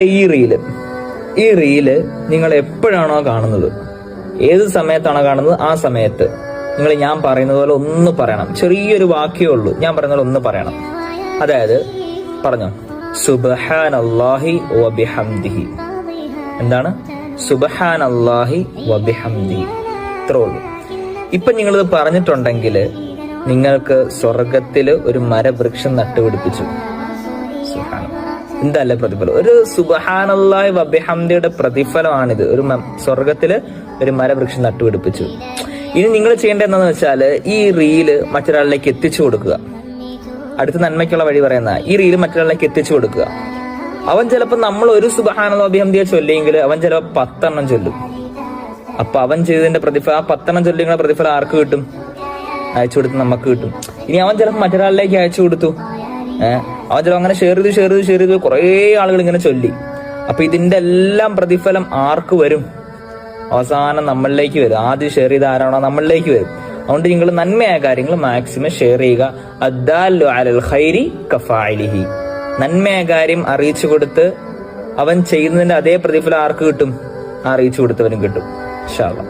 ഈ റീല് നിങ്ങൾ എപ്പോഴാണോ കാണുന്നത്, ഏത് സമയത്താണോ കാണുന്നത്, ആ സമയത്ത് നിങ്ങൾ ഞാൻ പറയുന്നത് പോലെ ഒന്ന് പറയണം. ചെറിയൊരു വാക്യമേ ഉള്ളൂ, ഞാൻ പറയുന്ന പോലെ ഒന്ന് പറയണം. അതായത് പറഞ്ഞോ, സുബ്ഹാനല്ലാഹി വബിഹംദിഹി. എന്താണ്? സുബ്ഹാനല്ലാഹി വബിഹംദിഹി. ഇത്രേ ഉള്ളൂ. ഇപ്പൊ നിങ്ങളിത് പറഞ്ഞിട്ടുണ്ടെങ്കിൽ നിങ്ങൾക്ക് സ്വർഗത്തില് ഒരു മരവൃക്ഷം നട്ടുപിടിപ്പിച്ചു. എന്തല്ലേ പ്രതിഫലം! ഒരു സുബ്ഹാനല്ലാഹി വബിഹംദിയുടെ പ്രതിഫലമാണിത്. ഒരു സ്വർഗത്തില് ഒരു മരവൃക്ഷം നട്ടുപിടിപ്പിച്ചു. ഇനി നിങ്ങൾ ചെയ്യേണ്ടത് എന്താണെന്ന് വെച്ചാല് ഈ റീല് മറ്റൊരാളിലേക്ക് എത്തിച്ചു കൊടുക്കുക. അടുത്ത നന്മയ്ക്കുള്ള വഴി പറയുന്ന ഈ റീല് മറ്റൊരാളിലേക്ക് എത്തിച്ചു കൊടുക്കുക. അവൻ ചിലപ്പോൾ നമ്മൾ ഒരു സുബ്ഹാനല്ലാഹി വബിഹംദിയെ ചൊല്ലിയെങ്കിൽ അവൻ ചിലപ്പോൾ 10 എണ്ണം ചൊല്ലും. അപ്പൊ അവൻ ചെയ്തതിന്റെ പ്രതിഫലം, ആ 10 എണ്ണം ചൊല്ലിയുള്ള പ്രതിഫലം ആർക്ക് കിട്ടും? അയച്ചു കൊടുത്ത് നമുക്ക് കിട്ടും. ഇനി അവൻ ചിലപ്പോൾ മറ്റൊരാളിലേക്ക് അയച്ചു കൊടുത്തു, അവൻ ചിലപ്പോൾ അങ്ങനെ ഷെയർ ചെയ്ത് കുറേ ആളുകൾ ഇങ്ങനെ ചൊല്ലി. അപ്പൊ ഇതിന്റെ എല്ലാം പ്രതിഫലം ആർക്ക് വരും? അവസാനം നമ്മളിലേക്ക് വരും. ആദ്യം ഷെയർ ചെയ്ത ആരാണോ നമ്മളിലേക്ക് വരും. അതുകൊണ്ട് നിങ്ങൾ നന്മയായ കാര്യങ്ങൾ മാക്സിമം ഷെയർ ചെയ്യുക. അദ്ദാല്ലു അലൽ ഖൈരി കഫാഇലിഹി. നന്മയായ കാര്യം അറിയിച്ചു കൊടുത്ത് അവൻ ചെയ്യുന്നതിന്റെ അതേ പ്രതിഫലം ആർക്ക് കിട്ടും? അറിയിച്ചു കൊടുത്തവനും കിട്ടും ഇൻഷാ അല്ലാഹ്.